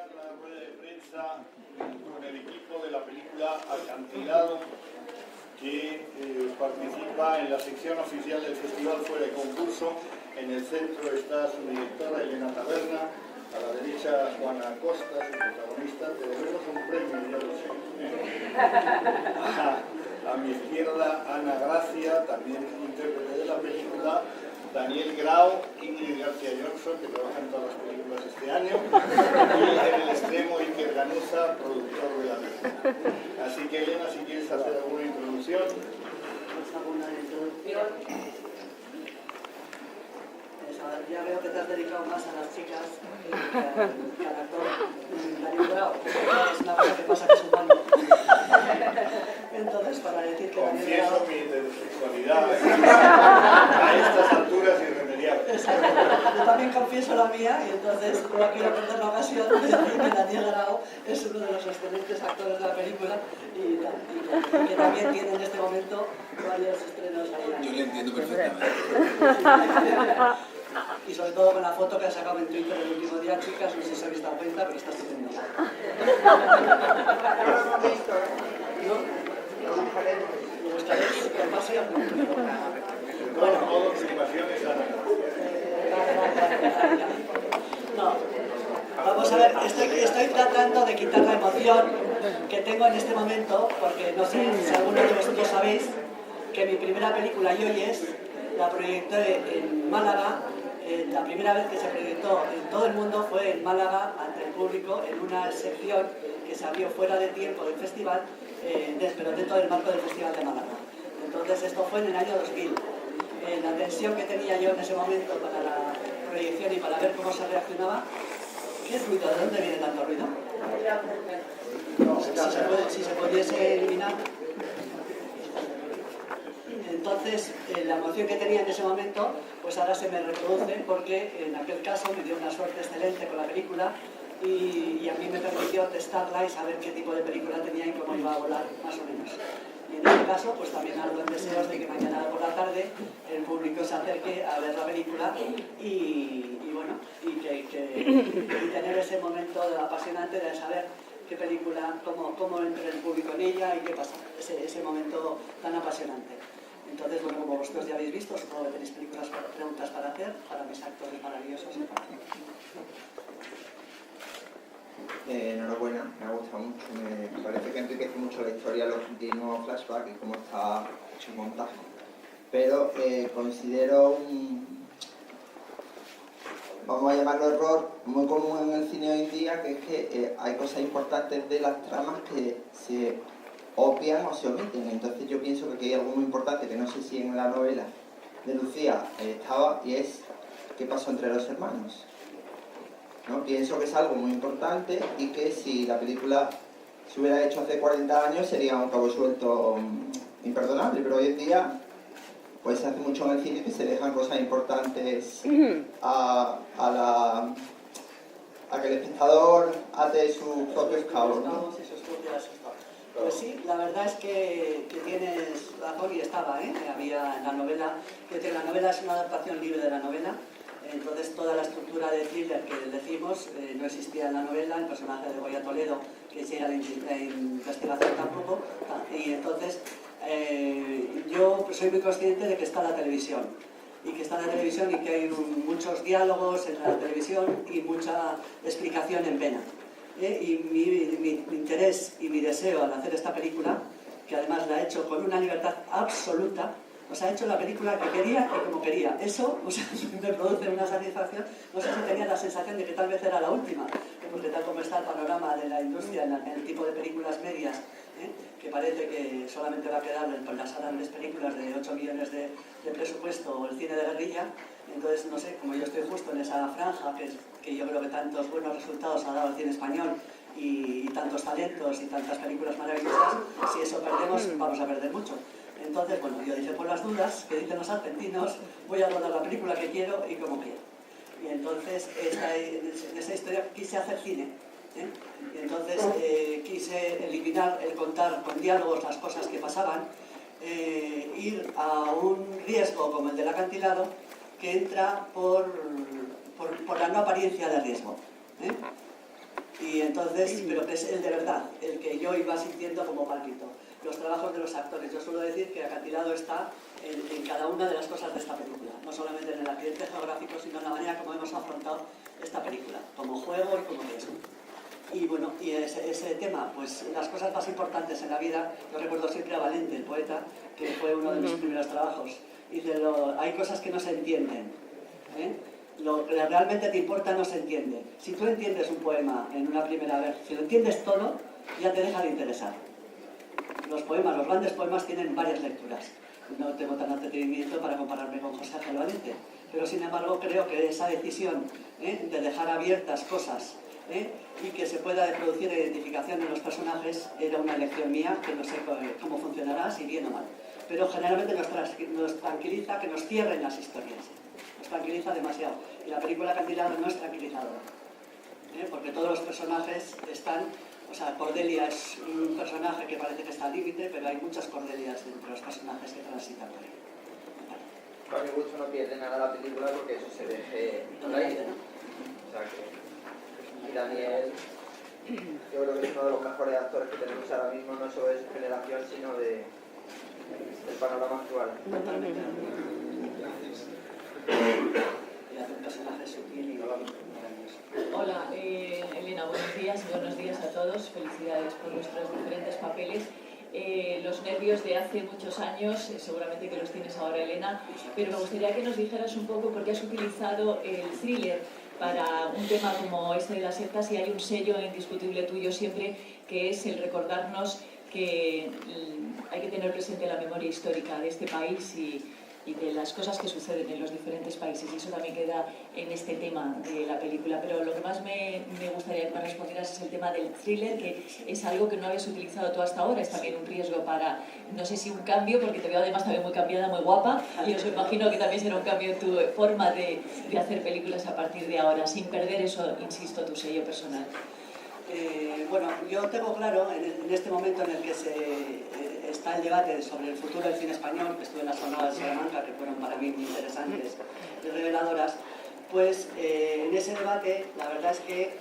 iniciar la rueda de prensa con el equipo de la película Acantilado, que participa en la sección oficial del festival fuera de concurso. En el centro está su directora Elena Taberna, a la derecha Juana Acosta, su protagonista. Te debemos un premio, ya lo sé. A mi izquierda Ana Gracia, también intérprete de la película, Daniel Grau, Ingrid García Johnson, que trabaja en todas las películas este año, y en el extremo Iker Ganuza, productor de la película. Así que Elena, si quieres hacer alguna introducción. Pues alguna introducción. Ya veo que te has dedicado más a las chicas que al actor Daniel Grau. Es una cosa que pasa que es humano. Entonces, para decir que Daniel Grau... Confieso mi heterosexualidad a estas alturas irremediables. Exacto. Yo también confieso la mía y entonces no quiero perder la ocasión de decir que Daniel Grau es uno de los excelentes actores de la película y que también tiene en este momento varios estrenos ahí. Yo le entiendo perfectamente. Y sobre todo con la foto que ha sacado en Twitter el último día, chicas, no sé si os habéis dado cuenta, pero está estupendo. Me gustaría que pase a... Bueno, todo observaciones a No, vamos a ver, estoy tratando de quitar la emoción que tengo en este momento, porque no sé si alguno de vosotros sabéis que mi primera película, Yoyes, la proyecté en Málaga. La primera vez que se proyectó en todo el mundo fue en Málaga, ante el público, en una sección que se abrió fuera de tiempo del festival, pero dentro del marco del Festival de Málaga. Entonces esto fue en el año 2000. La tensión que tenía yo en ese momento para la proyección y para ver cómo se reaccionaba. ¿Qué ruido? ¿De dónde viene tanto ruido? Si se pudiese eliminar. Entonces, la emoción que tenía en ese momento, pues ahora se me reproduce porque en aquel caso me dio una suerte excelente con la película y a mí me permitió testarla y saber qué tipo de película tenía y cómo iba a volar, más o menos. Y en este caso, pues también algo en deseos de que mañana por la tarde el público se acerque a ver la película y bueno, y tener ese momento apasionante de saber qué película, cómo entra el público en ella y qué pasa, ese momento tan apasionante. Entonces, bueno, como vosotros ya habéis visto, supongo que tenéis preguntas para hacer, para mis actores maravillosos. Enhorabuena, me ha gustado mucho, me parece que enriquece mucho la historia, los nuevos flashbacks y cómo está hecho el montaje. Pero considero vamos a llamarlo error, muy común en el cine hoy en día, que es que hay cosas importantes de las tramas que se obvian o se omiten. Entonces yo pienso que aquí hay algo muy importante que no sé si en la novela de Lucía estaba, y es qué pasó entre los hermanos, ¿no? Pienso que es algo muy importante y que si la película se hubiera hecho hace 40 años sería un cabo suelto imperdonable, pero hoy en día pues se hace mucho en el cine que se dejan cosas importantes a que el espectador ate sus propios cabos, ¿no? Pues sí, la verdad es que tienes razón y estaba, había en la novela, que la novela es una adaptación libre de la novela, entonces toda la estructura de thriller que decimos no existía en la novela, el personaje de Goya Toledo, que hiciera la investigación tampoco, y entonces yo soy muy consciente de que está la televisión, y que está la televisión y que hay muchos diálogos en la televisión y mucha explicación en pena. Y mi interés y mi deseo al hacer esta película, que además la he hecho con una libertad absoluta, o sea, he hecho la película que quería y como quería. Eso, o sea, me produce una satisfacción. No sé si tenía la sensación de que tal vez era la última, porque tal como está el panorama de la industria en el tipo de películas medias, que parece que solamente va a quedar en las grandes películas de 8 millones de presupuesto o el cine de guerrilla. Entonces, no sé, como yo estoy justo en esa franja, que yo creo que tantos buenos resultados ha dado el cine español y tantos talentos y tantas películas maravillosas, si eso perdemos, vamos a perder mucho. Entonces, bueno, yo dije, por las dudas, que dicen los argentinos, voy a rodar la película que quiero y como quiero. Y entonces, en esa historia quise hacer cine. Y entonces quise eliminar el contar con diálogos las cosas que pasaban, ir a un riesgo como el del acantilado, que entra por la no apariencia de riesgo. Y entonces, pero que es el de verdad, el que yo iba sintiendo como palpito. Los trabajos de los actores, yo suelo decir que Acantilado está en cada una de las cosas de esta película, no solamente en el accidente geográfico, sino en la manera como hemos afrontado esta película, como juego y como riesgo. Y bueno, y ese tema, pues las cosas más importantes en la vida, yo recuerdo siempre a Valente, el poeta, que fue uno de mis primeros trabajos. Dice, hay cosas que no se entienden, ¿eh? Lo que realmente te importa no se entiende. Si tú entiendes un poema en una primera vez, si lo entiendes todo, ya te deja de interesar. Los poemas, los grandes poemas tienen varias lecturas. No tengo tan atrevimiento para compararme con José Ángel Valente, pero sin embargo creo que esa decisión de dejar abiertas cosas y que se pueda producir identificación en los personajes era una elección mía, que no sé cómo funcionará, si bien o mal. Pero generalmente nos tranquiliza que nos cierren las historias. Nos tranquiliza demasiado. Y la película Acantilado no es tranquilizadora, porque todos los personajes están... O sea, Cordelia es un personaje que parece que está al límite, pero hay muchas Cordelias entre los personajes que transitan por ahí. Para mi gusto no pierde nada la película porque eso se deje por ahí, ¿no? O sea que... Y Daniel, yo creo que es uno de los mejores actores que tenemos ahora mismo, no solo de su generación, sino del panorama actual. Totalmente. Y hace un personaje sutil y maravilloso. Hola, Elena, buenos días a todos. Felicidades por vuestros diferentes papeles. Los nervios de hace muchos años, seguramente que los tienes ahora, Elena, pero me gustaría que nos dijeras un poco por qué has utilizado el thriller para un tema como este de las sectas, y hay un sello indiscutible tuyo siempre, que es el recordarnos que hay que tener presente la memoria histórica de este país y de las cosas que suceden en los diferentes países, y eso también queda en este tema de la película. Pero lo que más me gustaría que me respondieras es el tema del thriller, que es algo que no habéis utilizado tú hasta ahora, es también un riesgo para, no sé si un cambio, porque te veo además también muy cambiada, muy guapa, y os imagino que también será un cambio en tu forma de hacer películas a partir de ahora, sin perder eso, insisto, tu sello personal. Bueno, yo tengo claro, en este momento en el que está el debate sobre el futuro del cine español, que estuve en las jornadas de Salamanca, que fueron para mí muy interesantes y reveladoras, pues en ese debate la verdad es que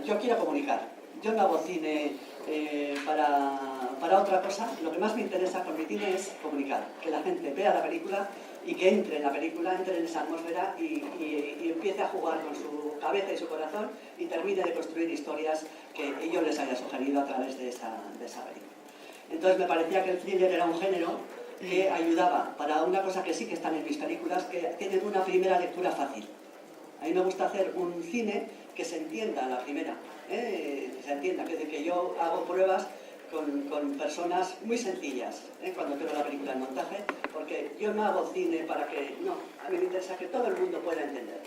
yo quiero comunicar. Yo no hago cine para otra cosa. Lo que más me interesa con mi cine es comunicar, que la gente vea la película y que entre en la película, entre en esa atmósfera y empiece a jugar con su cabeza y su corazón y termine de construir historias que ellos les haya sugerido a través de esa película. Entonces me parecía que el thriller era un género que ayudaba para una cosa que sí que están en mis películas, que tienen una primera lectura fácil. A mí me gusta hacer un cine que se entienda a la primera, que se entienda, que yo hago pruebas con personas muy sencillas, cuando creo la película en montaje, porque yo no hago cine para que... No, a mí me interesa que todo el mundo pueda entender.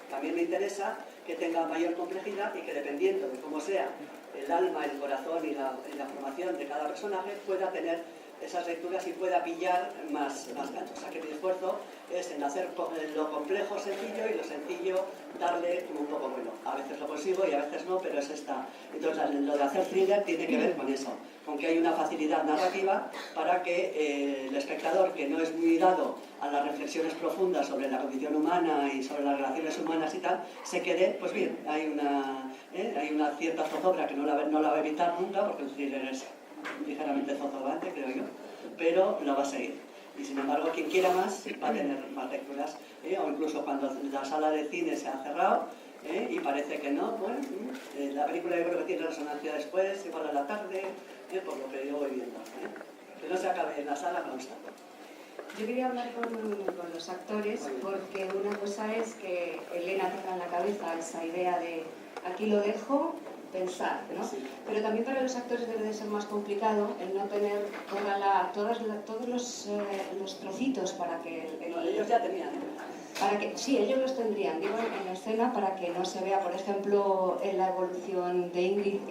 También me interesa que tenga mayor complejidad y que, dependiendo de cómo sea el alma, el corazón y la formación de cada personaje, pueda tener esas lecturas y pueda pillar más ganchos. O sea, que mi esfuerzo es en hacer lo complejo sencillo y lo sencillo darle como un poco bueno. A veces lo consigo y a veces no, pero es esta. Entonces, lo de hacer thriller tiene que ver con eso, con que hay una facilidad narrativa para que el espectador, que no es muy dado a las reflexiones profundas sobre la condición humana y sobre las relaciones humanas y tal, se quede, pues bien, hay una cierta zozobra que no la va a evitar nunca, porque el thriller es ligeramente zozobante, creo yo, pero lo va a seguir. Y sin embargo, quien quiera más va a tener más lecturas, o incluso cuando la sala de cine se ha cerrado y parece que no, bueno, la película yo creo que tiene resonancia después, igual a la tarde, por lo que yo voy viendo. Que no se acabe en la sala, consta. Yo quería hablar con los actores, porque una cosa es que Elena tenga en la cabeza esa idea de aquí lo dejo, pensar, ¿no? Sí. Pero también para los actores debe de ser más complicado el no tener todos los trocitos para que... Ellos ya tenían, para que, sí, ellos los tendrían, digo, en la escena, para que no se vea, por ejemplo, en la evolución de Ingrid,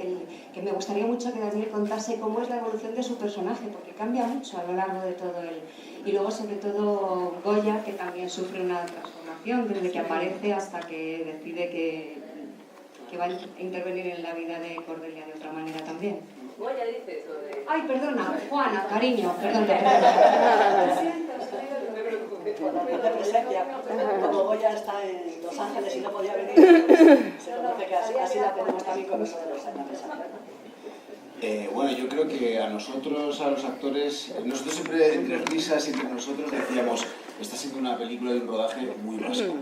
que me gustaría mucho que Daniel contase cómo es la evolución de su personaje, porque cambia mucho a lo largo de todo el... Y luego, sobre todo, Goya, que también sufre una transformación desde que aparece hasta que decide que va a intervenir en la vida de Cordelia de otra manera también. Goya dice eso de... Ay, perdona, Juana, cariño, perdona. De presencia, como Goya está en Los Ángeles y no podía venir, se conoce que así la tenemos también con nosotros en la mesa. Bueno, yo creo que a nosotros, a los actores, nosotros siempre entre risas y entre nosotros decíamos, está siendo una película de un rodaje muy vasco.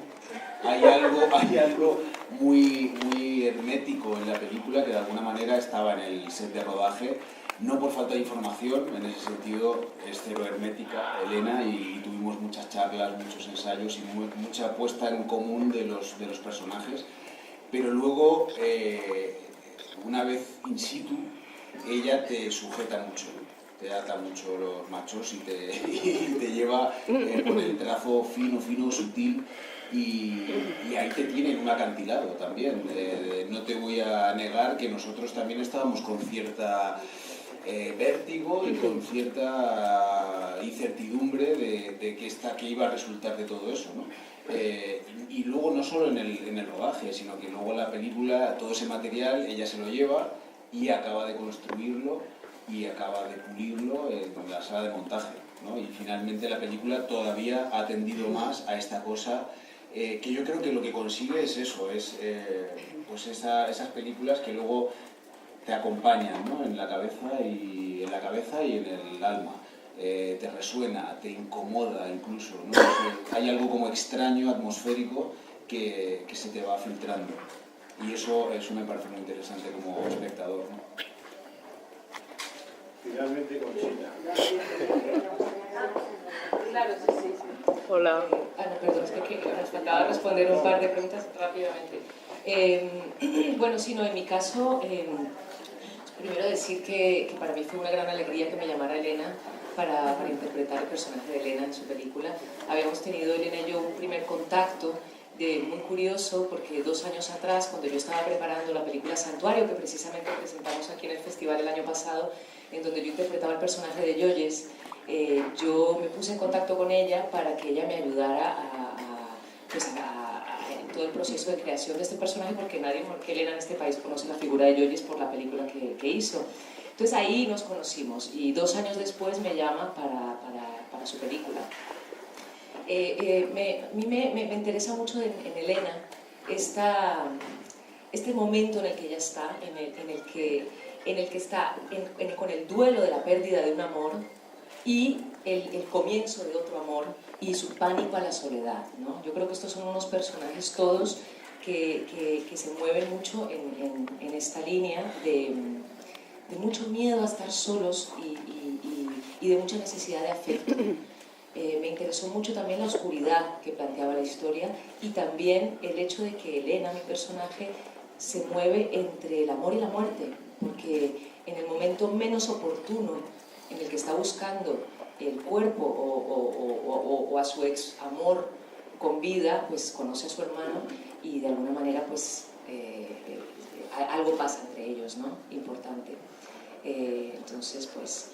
Hay algo muy hermético en la película que de alguna manera estaba en el set de rodaje, no por falta de información, en ese sentido es cero hermética Elena, y tuvimos muchas charlas, muchos ensayos y mucha puesta en común de los personajes, pero luego, una vez in situ, ella te sujeta mucho, te ata mucho los machos y te lleva con el trazo fino, sutil, y ahí te tiene en un acantilado también. No te voy a negar que nosotros también estábamos con cierta vértigo y con cierta incertidumbre de qué iba a resultar de todo eso, ¿no? Y luego no solo en el rodaje, sino que luego la película, todo ese material, ella se lo lleva y acaba de construirlo y acaba de pulirlo en la sala de montaje, ¿no? Y finalmente la película todavía ha tendido más a esta cosa que yo creo que lo que consigue es eso, es pues esas películas que luego te acompañan, ¿no? en la cabeza y en el alma. Te resuena, te incomoda incluso, ¿no? Hay algo como extraño, atmosférico, que se te va filtrando. Y eso me parece muy interesante como espectador, ¿no? Finalmente con China. Claro, sí. Hola. Ana, perdón, es que nos acaba de responder un par de preguntas rápidamente. Bueno, sí, no, en mi caso, primero decir que para mí fue una gran alegría que me llamara Elena para interpretar el personaje de Elena en su película. Habíamos tenido Elena y yo un primer contacto muy curioso, porque 2 años atrás, cuando yo estaba preparando la película Santuario, que precisamente presentamos aquí en el festival el año pasado, en donde yo interpretaba el personaje de Yoyes, yo me puse en contacto con ella para que ella me ayudara en todo el proceso de creación de este personaje, porque nadie mejor que Elena en este país conoce la figura de Yoyes por la película que hizo. Entonces ahí nos conocimos y 2 años después me llama para su película. A mí me interesa mucho en Elena este momento en el que ella está, en el que está con el duelo de la pérdida de un amor y el comienzo de otro amor y su pánico a la soledad, ¿no? Yo creo que estos son unos personajes todos que se mueven mucho en esta línea de mucho miedo a estar solos y de mucha necesidad de afecto. Me interesó mucho también la oscuridad que planteaba la historia y también el hecho de que Elena, mi personaje, se mueve entre el amor y la muerte, porque en el momento menos oportuno en el que está buscando el cuerpo o a su ex amor con vida, pues conoce a su hermano y de alguna manera pues algo pasa entre ellos, ¿no? Importante. Entonces pues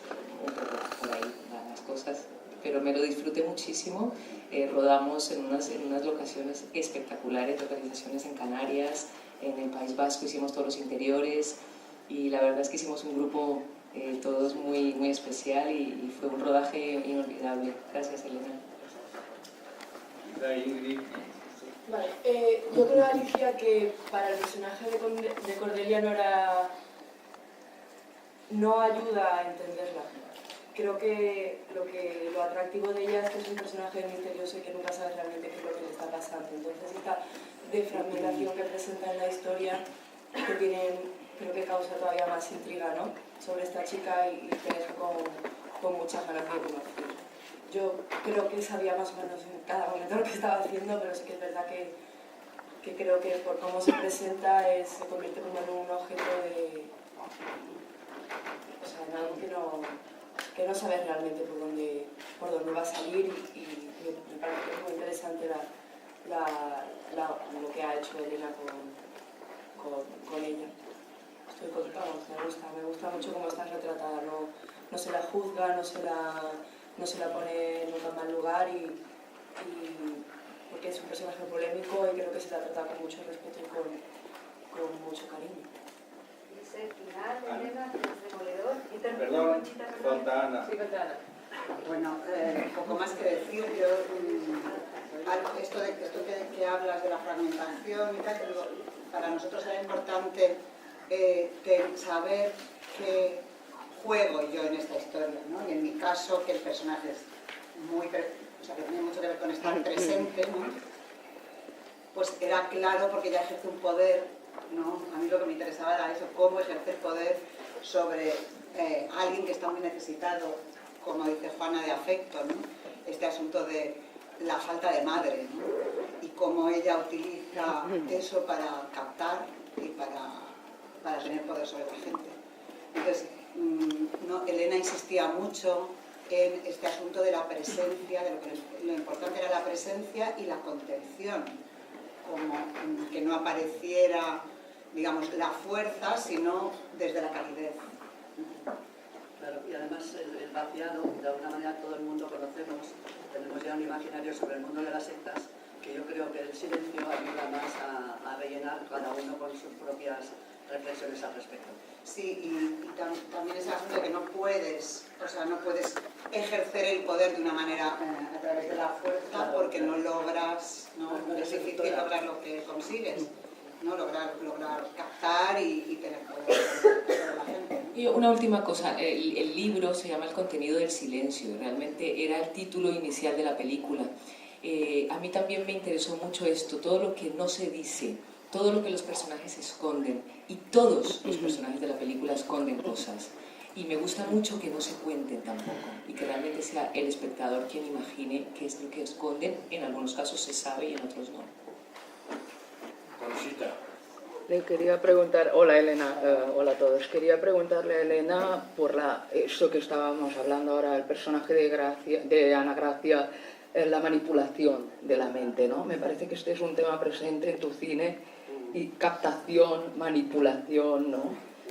un poco por ahí van las cosas, pero me lo disfruté muchísimo. Rodamos en unas locaciones espectaculares, localizaciones en Canarias, en el País Vasco, hicimos todos los interiores y la verdad es que hicimos un grupo todos muy especial y fue un rodaje inolvidable. Gracias, Elena. Vale, yo creo, Alicia, que para el personaje de Cordelia no ayuda a entenderla. Creo que lo atractivo de ella es que es un personaje misterioso y que nunca sabes realmente qué es lo que le está pasando. Entonces esta defragmentación que presenta en la historia creo que causa todavía más intriga, ¿no? Sobre esta chica y te deja con muchas ganas de conocer. Yo creo que sabía más o menos en cada momento lo que estaba haciendo, pero sí que es verdad que creo que por cómo se presenta se convierte como en un objeto de... O sea, en algo que no sabes realmente por dónde va a salir y me parece muy interesante lo que ha hecho Elena con ella. Estoy contenta, me gusta mucho cómo está retratada, no se la juzga, no se la pone nunca en mal lugar porque es un personaje polémico y creo que se la trata con mucho respeto y con mucho cariño. Ese final, Elena, es demoledor. Perdón, falta Ana. Sí, Ana. Bueno, poco más que decir. Yo, esto que hablas de la fragmentación y tal, para nosotros era importante saber qué juego yo en esta historia, ¿no? Y en mi caso, que el personaje es muy, o sea, que tiene mucho que ver con estar presente, ¿no? Pues era claro porque ella ejerce un poder, ¿no? A mí lo que me interesaba era eso, cómo ejercer poder sobre alguien que está muy necesitado, como dice Juana, de afecto, ¿no? Este asunto de la falta de madre, ¿no? Y cómo ella utiliza eso para captar y para tener poder sobre la gente. Entonces, no, Elena insistía mucho en este asunto de la presencia, de lo importante era la presencia y la contención, como que no apareciera, digamos, la fuerza, sino desde la calidez. Claro, y además el vaciado, de alguna manera todo el mundo conocemos, tenemos ya un imaginario sobre el mundo de las sectas, que yo creo que el silencio ayuda más a rellenar cada uno con sus propias reflexiones al respecto. Sí, y también ese asunto de que no puedes, o sea, no puedes ejercer el poder de una manera a través de la fuerza, claro, porque no logras, no es difícil lograr lo que consigues, ¿no? Lograr captar y tener poder sobre la gente. Y una última cosa, el libro se llama El contenido del silencio, realmente era el título inicial de la película. A mí también me interesó mucho esto, todo lo que no se dice, todo lo que los personajes esconden, y todos los personajes de la película esconden cosas. Y me gusta mucho que no se cuenten tampoco, y que realmente sea el espectador quien imagine qué es lo que esconden. En algunos casos se sabe y en otros no. Conchita. Le quería preguntar, hola Elena, hola a todos. Quería preguntarle a Elena por eso que estábamos hablando ahora, el personaje de Ana Gracia, la manipulación de la mente, ¿no? Me parece que este es un tema presente en tu cine, y captación, manipulación, ¿no?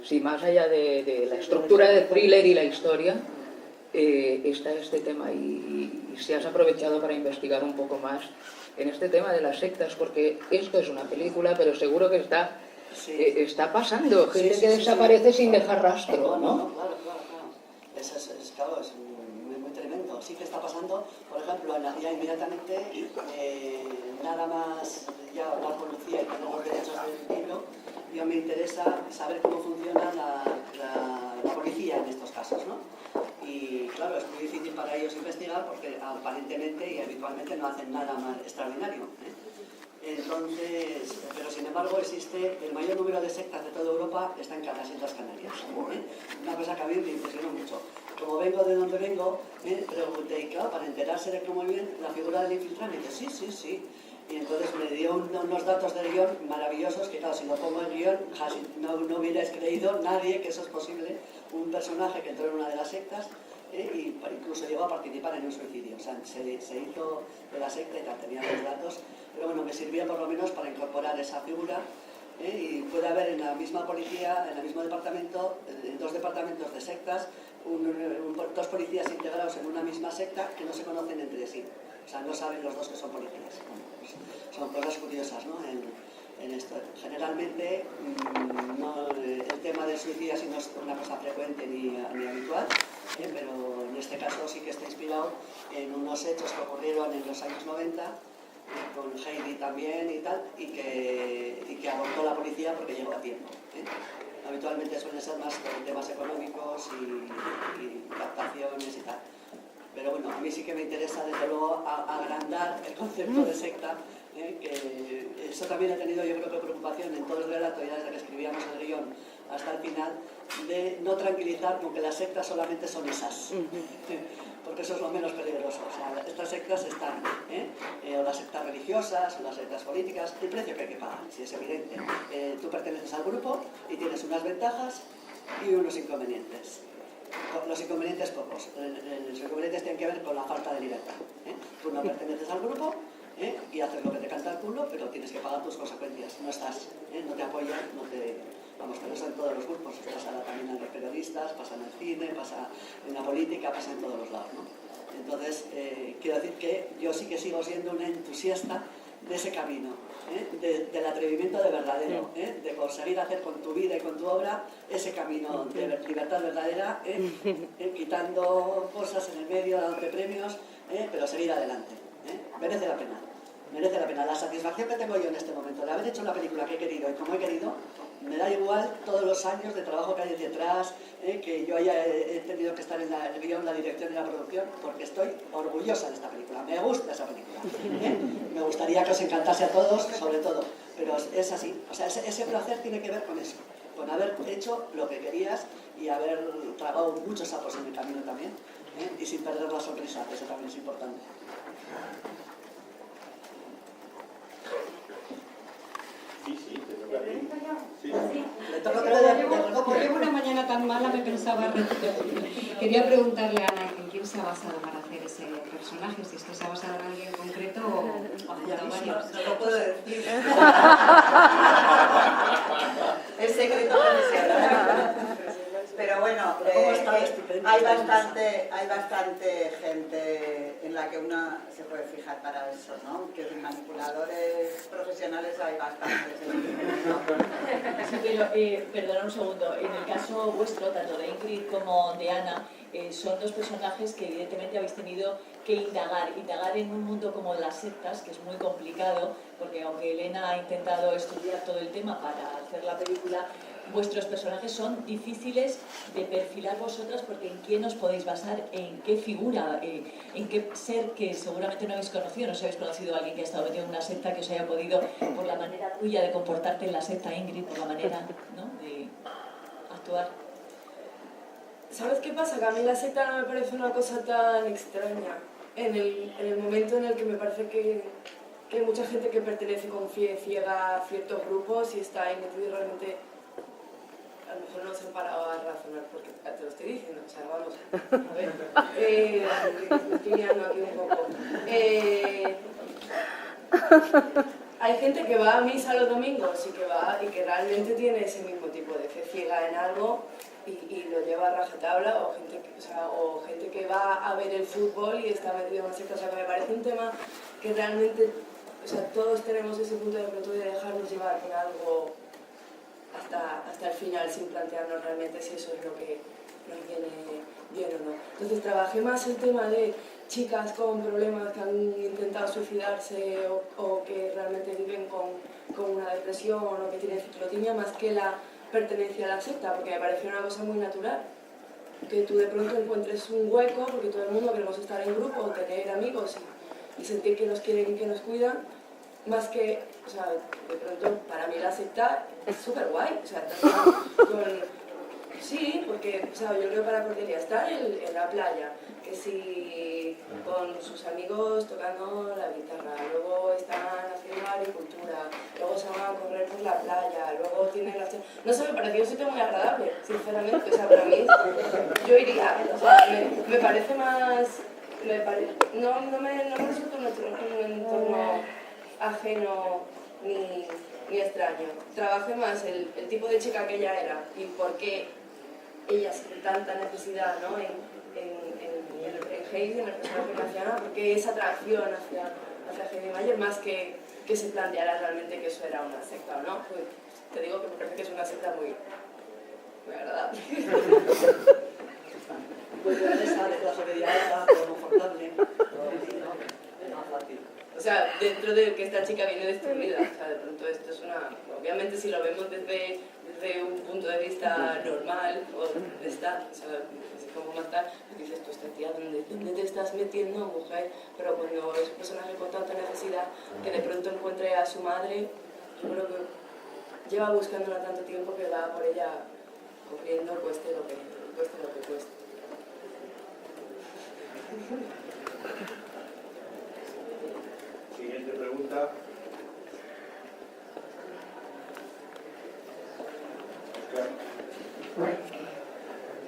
Si más allá de la estructura de thriller y la historia, está este tema, y si has aprovechado para investigar un poco más en este tema de las sectas, porque esto es una película, pero seguro que está pasando, gente que desaparece sin dejar rastro, ¿no? Claro. Claro, es muy tremendo. Sí que está pasando, por ejemplo, ya inmediatamente, nada más ya hablar con Lucía y tener los derechos del libro, yo me interesa saber cómo funciona la policía en estos casos, ¿no? Y claro, es muy difícil para ellos investigar porque aparentemente y habitualmente no hacen nada más extraordinario, ¿eh? Entonces, pero sin embargo existe el mayor número de sectas de toda Europa, está en las Islas Canarias, ¿eh? Una cosa que a mí me impresionó mucho. Como vengo de donde vengo, pregunté, y claro, para enterarse de cómo bien la figura del infiltrante, y dije, sí. Y entonces me dio unos datos del guión maravillosos que, claro, si lo pongo en guión, no hubierais creído nadie que eso es posible. Un personaje que entró en una de las sectas y incluso llegó a participar en un suicidio. O sea, se hizo de la secta y tal, tenía los datos. Pero bueno, me sirvió por lo menos para incorporar esa figura. Y puede haber en la misma policía, en el mismo departamento, en dos departamentos de sectas, dos policías integrados en una misma secta que no se conocen entre sí. O sea, no saben los dos que son policías. Bueno, pues son cosas curiosas, ¿no? En esto. Generalmente el tema del suicidio no es una cosa frecuente ni habitual, pero en este caso sí que está inspirado en unos hechos que ocurrieron en los años 90, con Heidi también y tal, y que abortó la policía porque llegó a tiempo. Habitualmente suelen ser más temas económicos y captaciones y tal. Pero bueno, a mí sí que me interesa desde luego agrandar el concepto de secta, que eso también he tenido yo creo que preocupación en todo el relato, ya desde que escribíamos el guión hasta el final, de no tranquilizar con que las sectas solamente son esas, porque eso es lo menos peligroso. O sea, estas sectas están, o las sectas religiosas, o las sectas políticas, el precio que hay que pagar, si es evidente. Tú perteneces al grupo y tienes unas ventajas y unos inconvenientes. Los inconvenientes pocos. Los inconvenientes tienen que ver con la falta de libertad. Tú no perteneces al grupo y haces lo que te canta el culo, pero tienes que pagar tus consecuencias. No estás, no te apoyan, no te... Vamos, pero eso en todos los grupos. Pasa también en los periodistas, pasa en el cine, pasa en la política, pasa en todos los lados, ¿no? Entonces, quiero decir que yo sí que sigo siendo una entusiasta de ese camino, del atrevimiento de verdadero, de conseguir hacer con tu vida y con tu obra ese camino de libertad verdadera, quitando cosas en el medio, dándote premios, pero seguir adelante. Merece la pena. La satisfacción que tengo yo en este momento de haber hecho la película que he querido y como he querido, me da igual todos los años de trabajo que hay detrás, que yo he tenido que estar en el guión, la dirección y la producción, porque estoy orgullosa de esta película, me gusta esa película. Me gustaría que os encantase a todos, sobre todo, pero es así. O sea, ese placer tiene que ver con eso, con haber hecho lo que querías y haber tragado muchos sapos en el camino también, y sin perder la sonrisa, que eso también es importante. Sí, te toca a ti. Sí. Como llevo una mañana tan mala, me pensaba quería preguntarle a Ana en quién se ha basado para hacer ese personaje, si es que se ha basado en alguien concreto o en varios. No lo puedo decir. Es secreto profesional. Pero bueno, hay bastante gente en la que una se puede fijar para eso, ¿no? Que de manipuladores profesionales hay bastantes. Sí, pero perdona un segundo, en el caso vuestro, tanto de Ingrid como de Ana, son dos personajes que evidentemente habéis tenido que indagar en un mundo como las sectas, que es muy complicado, porque aunque Elena ha intentado estudiar todo el tema para hacer la película, vuestros personajes son difíciles de perfilar vosotras, porque en quién os podéis basar, en qué figura, en qué ser que seguramente no habéis conocido. No sé si habéis conocido a alguien que ha estado metido en una secta que os haya podido, por la manera tuya de comportarte en la secta, Ingrid, por la manera, ¿no?, de actuar. ¿Sabes qué pasa? Que a mí la secta no me parece una cosa tan extraña. En el momento en el que me parece que hay mucha gente que pertenece con fe ciega a ciertos grupos y está ahí metido y realmente a lo mejor no se han parado a razonar, porque te lo estoy diciendo, o sea, vamos, a ver, me estoy liando aquí un poco. Hay gente que va a misa los domingos y que realmente tiene ese mismo tipo de fe ciega en algo y lo lleva a rajatabla, o gente que va a ver el fútbol y está metido en una secta. O sea, que me parece un tema que realmente, o sea, todos tenemos ese punto de pronto de dejarnos llevar por algo hasta el final, sin plantearnos realmente si eso es lo que nos viene bien o no. Entonces trabajé más el tema de chicas con problemas que han intentado suicidarse o que realmente viven con una depresión o que tienen ciclotimia, más que la pertenencia a la secta, porque me pareció una cosa muy natural. Que tú de pronto encuentres un hueco, porque todo el mundo queremos estar en grupo, tener amigos y sentir que nos quieren y que nos cuidan, más que, o sea, de pronto para mí la secta es súper guay, o sea, sí, porque, o sea, yo creo que para Cordelia está en la playa, que si con sus amigos tocando la guitarra, luego están haciendo agricultura, luego se van a correr por la playa, luego tienen las... No sé, me pareció un sitio muy agradable, sinceramente, o sea, para mí, yo iría, o sea, me parece más... no me resulta un entorno ajeno ni extraño. Trabajé más el tipo de chica que ella era y por qué ella siente tanta necesidad, ¿no?, en Heidi, en el personaje que hacía Ana, porque esa atracción hacia Heidi Mayer, más que se planteara realmente que eso era una secta o no. Pues te digo que me parece que es una secta muy agradable. Pues yo esa de clase media alta, todo confortable, todo más fácil. O sea, dentro de que esta chica viene destruida, o sea, de pronto esto es una... Obviamente si lo vemos desde un punto de vista normal, o donde está, o sea, así como matar, pues dices, tú, esta tía, ¿dónde te estás metiendo, mujer? Pero cuando es un personaje con tanta necesidad, que de pronto encuentre a su madre, yo creo que lleva buscándola tanto tiempo que va por ella corriendo, cueste lo que cueste. Siguiente pregunta.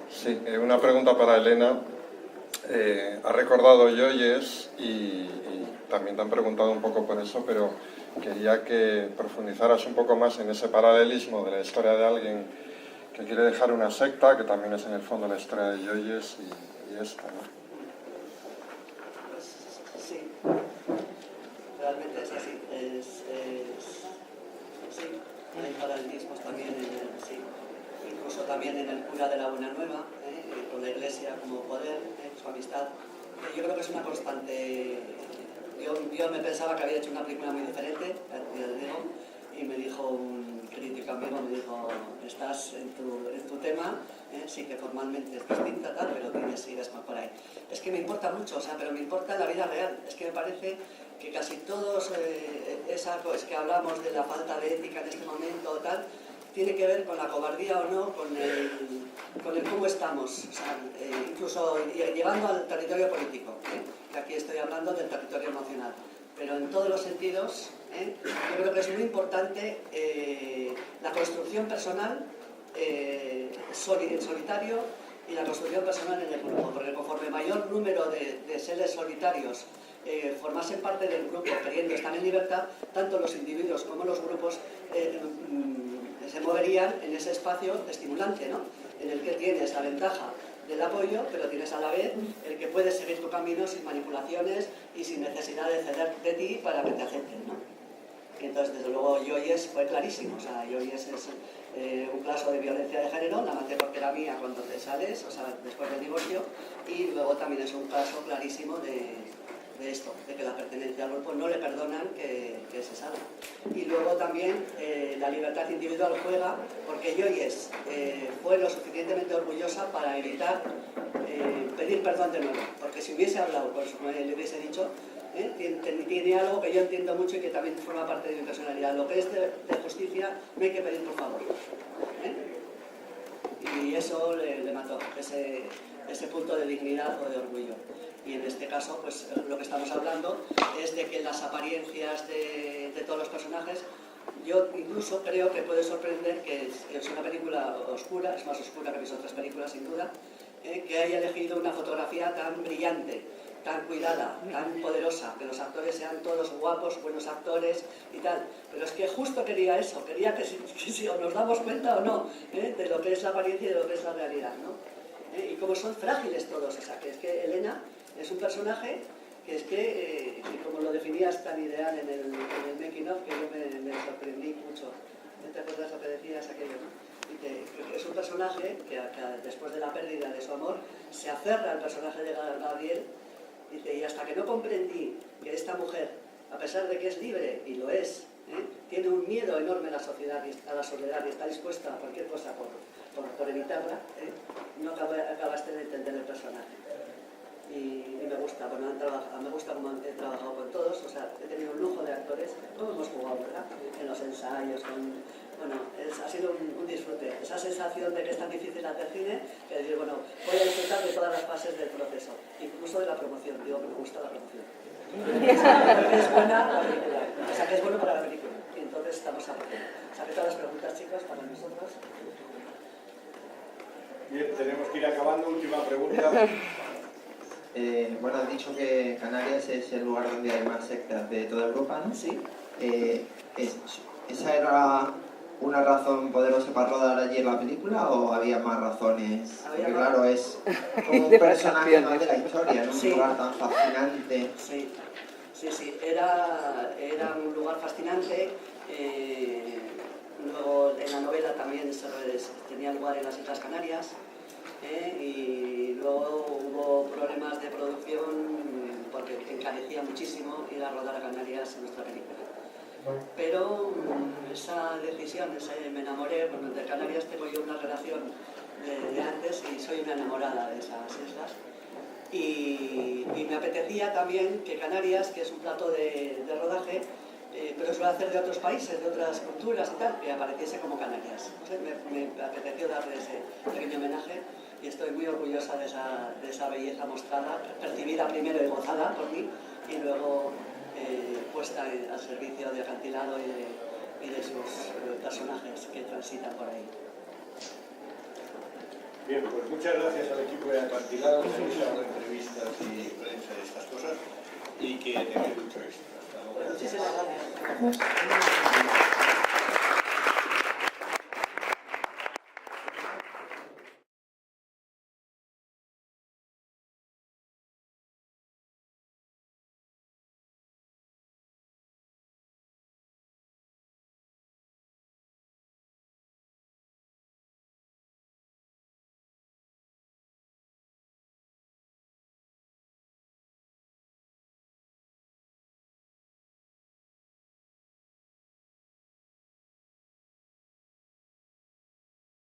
Sí, una pregunta para Elena. Ha recordado Yoyes y también te han preguntado un poco por eso, pero quería que profundizaras un poco más en ese paralelismo de la historia de alguien que quiere dejar una secta, que también es en el fondo la historia de Yoyes y esta, ¿no? Sí, realmente es así. Sí, hay paralelismos también sí. Incluso también en el cura de la Buena Nueva, con la Iglesia como poder, su amistad. Yo creo que es una constante. Yo me pensaba que había hecho una película muy diferente, ya te digo, y me dijo un crítico amigo, me dijo, estás en tu tema, sí que formalmente es distinta, tal, pero sigues más por ahí. Es que me importa mucho, o sea, pero me importa la vida real. Es que me parece que casi todos, es que hablamos de la falta de ética en este momento, tal, tiene que ver con la cobardía o no, con el cómo estamos, o sea, incluso llevando al territorio político, que aquí estoy hablando del territorio emocional, pero en todos los sentidos, yo creo que es muy importante la construcción personal en solitario y la construcción personal en el grupo, porque conforme mayor número de seres solitarios formasen parte del grupo queriendo estar en libertad, tanto los individuos como los grupos se moverían en ese espacio estimulante, ¿no? En el que tienes la ventaja del apoyo, pero tienes a la vez el que puedes seguir tu camino sin manipulaciones y sin necesidad de ceder de ti para que te acepten, ¿no? Y entonces, desde luego, Joyes fue clarísimo. O sea, Joyes es un caso de violencia de género, la maté porque era mía cuando te sales, o sea, después del divorcio, y luego también es un caso clarísimo de esto, de que la pertenencia al grupo no le perdonan que se salga. Y luego también la libertad individual juega, porque Joyes fue lo suficientemente orgullosa para evitar pedir perdón de nuevo, porque si hubiese hablado, por eso le hubiese dicho, tiene algo que yo entiendo mucho y que también forma parte de mi personalidad. Lo que es de justicia no hay que pedir por favor. Y eso le mató, ese punto de dignidad o de orgullo. Y en este caso, pues lo que estamos hablando es de que las apariencias de todos los personajes, yo incluso creo que puede sorprender que es una película oscura, es más oscura que mis otras películas sin duda, que haya elegido una fotografía tan brillante, tan cuidada, tan poderosa, que los actores sean todos guapos, buenos actores y tal. Pero es que justo quería eso, quería que si nos damos cuenta o no de lo que es la apariencia y de lo que es la realidad, ¿no? Y como son frágiles todos, o sea, que es que Elena es un personaje que es que, como lo definías tan ideal en el making of, que yo me sorprendí mucho. ¿Te acuerdas lo que decías aquello, no? Y que es un personaje que después de la pérdida de su amor se aferra al personaje de Gabriel. Dice, y hasta que no comprendí que esta mujer, a pesar de que es libre, y lo es, tiene un miedo enorme a la sociedad, a la soledad, y está dispuesta a cualquier cosa por evitarla, no acabaste de entender el personaje. Y me gusta, bueno, me gusta cómo he trabajado con todos, o sea, he tenido un lujo de actores, como hemos jugado, ¿verdad? En los ensayos, bueno, ha sido un disfrute, esa sensación de que es tan difícil hacer cine, que decir, bueno, voy a disfrutar de todas las fases del proceso, incluso de la promoción, digo que me gusta la promoción. Porque es buena la película, o sea, que es bueno para la película, y entonces estamos a punto. O sea, que todas las preguntas, chicos, para nosotros. Bien, tenemos que ir acabando, última pregunta. Bueno, has dicho que Canarias es el lugar donde hay más sectas de toda Europa, ¿no? Sí. ¿Esa era una razón poderosa para rodar allí en la película o había más razones? Porque claro, es como un personaje más de la historia, en un lugar tan fascinante. Sí, era un lugar fascinante. Luego en la novela también tenía lugar en las Islas Canarias. Y luego hubo problemas de producción porque encarecía muchísimo ir a rodar a Canarias en nuestra película. Pero esa decisión, me enamoré, bueno, de Canarias tengo yo una relación de antes y soy una enamorada de esas islas. Y me apetecía también que Canarias, que es un plato de rodaje, pero suele hacer de otros países, de otras culturas y tal, que apareciese como Canarias. Me apeteció darle ese pequeño homenaje. Y estoy muy orgullosa de esa belleza mostrada, percibida primero y gozada por mí, y luego puesta al servicio de Acantilado y de sus personajes que transitan por ahí. Bien, pues muchas gracias al equipo de Acantilado que nos ha dado entrevistas y prensa de estas cosas y que tengáis mucho éxito. Hasta luego. Muchísimas gracias.